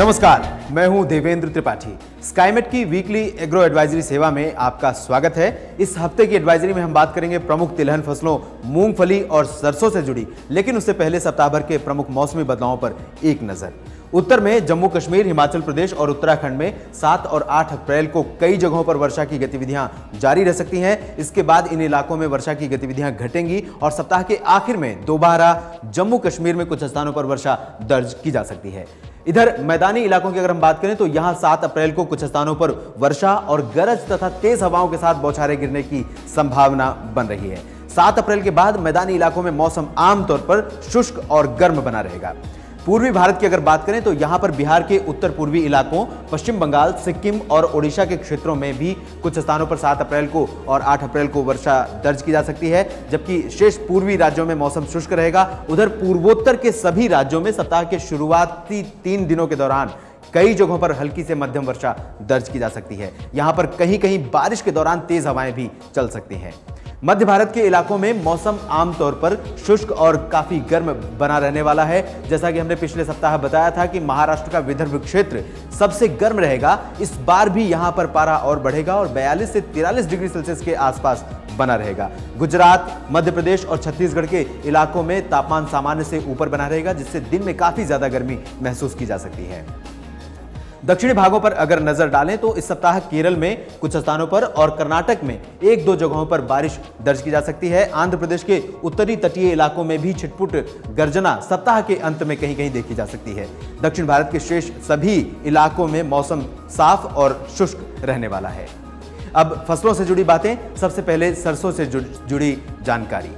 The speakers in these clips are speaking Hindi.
नमस्कार, मैं हूं देवेंद्र त्रिपाठी। स्काईमेट की वीकली एग्रो एडवाइजरी सेवा में आपका स्वागत है। इस हफ्ते की एडवाइजरी में हम बात करेंगे प्रमुख तिलहन फसलों मूंगफली और सरसों से जुड़ी, लेकिन उससे पहले सप्ताह भर के प्रमुख मौसमी बदलावों पर एक नजर। उत्तर में जम्मू कश्मीर, हिमाचल प्रदेश और उत्तराखंड में 7 और 8 अप्रैल को कई जगहों पर वर्षा की गतिविधियां जारी रह सकती हैं। इसके बाद इन इलाकों में वर्षा की गतिविधियां घटेंगी और सप्ताह के आखिर में दोबारा जम्मू कश्मीर में कुछ स्थानों पर वर्षा दर्ज की जा सकती है। इधर मैदानी इलाकों की अगर हम बात करें तो यहां 7 अप्रैल को कुछ स्थानों पर वर्षा और गरज तथा तेज हवाओं के साथ बौछारें गिरने की संभावना बन रही है। 7 अप्रैल के बाद मैदानी इलाकों में मौसम आमतौर पर शुष्क और गर्म बना रहेगा। पूर्वी भारत की अगर बात करें तो यहां पर बिहार के उत्तर पूर्वी इलाकों, पश्चिम बंगाल, सिक्किम और ओडिशा के क्षेत्रों में भी कुछ स्थानों पर 7 अप्रैल को और 8 अप्रैल को वर्षा दर्ज की जा सकती है, जबकि शेष पूर्वी राज्यों में मौसम शुष्क रहेगा। उधर पूर्वोत्तर के सभी राज्यों में सप्ताह के शुरुआती 3 दिनों के दौरान कई जगहों पर हल्की से मध्यम वर्षा दर्ज की जा सकती है। यहां पर कहीं कहीं बारिश के दौरान तेज हवाएं भी चल सकती हैं। मध्य भारत के इलाकों में मौसम आमतौर पर शुष्क और काफी गर्म बना रहने वाला है। जैसा कि हमने पिछले सप्ताह बताया था कि महाराष्ट्र का विदर्भ क्षेत्र सबसे गर्म रहेगा। इस बार भी यहां पर पारा और बढ़ेगा और 42 से 43 डिग्री सेल्सियस के आसपास बना रहेगा। गुजरात, मध्य प्रदेश और छत्तीसगढ़ के इलाकों में तापमान सामान्य से ऊपर बना रहेगा, जिससे दिन में काफी ज्यादा गर्मी महसूस की जा सकती है। दक्षिणी भागों पर अगर नजर डालें तो इस सप्ताह केरल में कुछ स्थानों पर और कर्नाटक में 1-2 जगहों पर बारिश दर्ज की जा सकती है। आंध्र प्रदेश के उत्तरी तटीय इलाकों में भी छिटपुट गर्जना सप्ताह के अंत में कहीं कहीं देखी जा सकती है। दक्षिण भारत के शेष सभी इलाकों में मौसम साफ और शुष्क रहने वाला है। अब फसलों से जुड़ी बातें, सबसे पहले सरसों से जुड़ी जानकारी।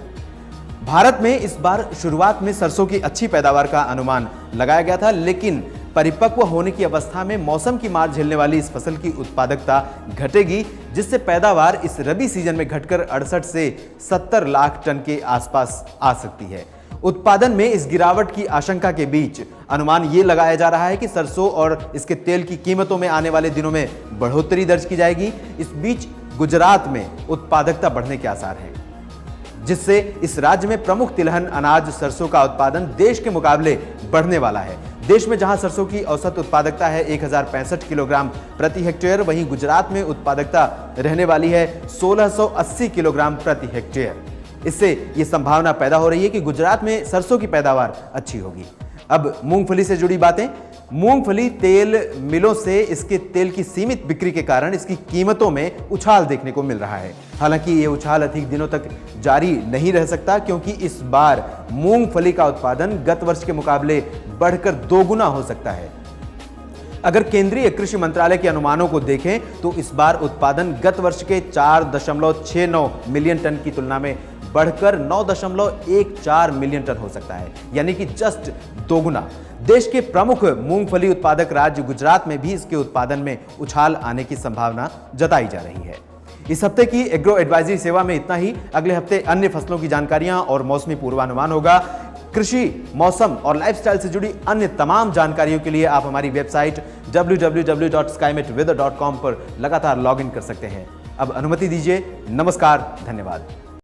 भारत में इस बार शुरुआत में सरसों की अच्छी पैदावार का अनुमान लगाया गया था, लेकिन परिपक्व होने की अवस्था में मौसम की मार झेलने वाली इस फसल की उत्पादकता घटेगी, जिससे पैदावार इस रबी सीजन में घटकर 68 से 70 लाख टन के आसपास आ सकती है। उत्पादन में इस गिरावट की आशंका के बीच अनुमान ये लगाया जा रहा है कि सरसों और इसके तेल की कीमतों में आने वाले दिनों में बढ़ोतरी दर्ज की जाएगी। इस बीच गुजरात में उत्पादकता बढ़ने के आसार हैं, जिससे इस राज्य में प्रमुख तिलहन अनाज सरसों का उत्पादन देश के मुकाबले बढ़ने वाला है। देश में जहां सरसों की औसत उत्पादकता है 1065 किलोग्राम प्रति हेक्टेयर, वहीं गुजरात में उत्पादकता रहने वाली है 1680 किलोग्राम प्रति हेक्टेयर। इससे यह संभावना पैदा हो रही है कि गुजरात में सरसों की पैदावार अच्छी होगी। अब मूंगफली से जुड़ी बातें। मूंगफली तेल मिलों से इसके तेल की सीमित बिक्री के कारण इसकी कीमतों में उछाल देखने को मिल रहा है। हालांकि ये उछाल अधिक दिनों तक जारी नहीं रह सकता, क्योंकि इस बार मूंगफली का उत्पादन गत वर्ष के मुकाबले बढ़कर 2 गुना हो सकता है। अगर केंद्रीय कृषि मंत्रालय के अनुमानों को देखें तो इस बार उत्पादन गत वर्ष के 4.69 मिलियन टन की तुलना में बढ़कर 9.14 मिलियन टन हो सकता है, यानी कि जस्ट 2 गुना। देश के प्रमुख मूंगफली उत्पादक राज्य गुजरात में भी इसके उत्पादन में उछाल आने की संभावना जताई जा रही है। इस हफ्ते की एग्रो एडवाइजरी सेवा में इतना ही। अगले हफ्ते अन्य फसलों की जानकारियां और मौसमी पूर्वानुमान होगा। कृषि, मौसम और लाइफस्टाइल से जुड़ी अन्य तमाम जानकारियों के लिए आप हमारी वेबसाइट www.skymetweather.com पर लगातार लॉगिन कर सकते हैं। अब अनुमति दीजिए। नमस्कार, धन्यवाद।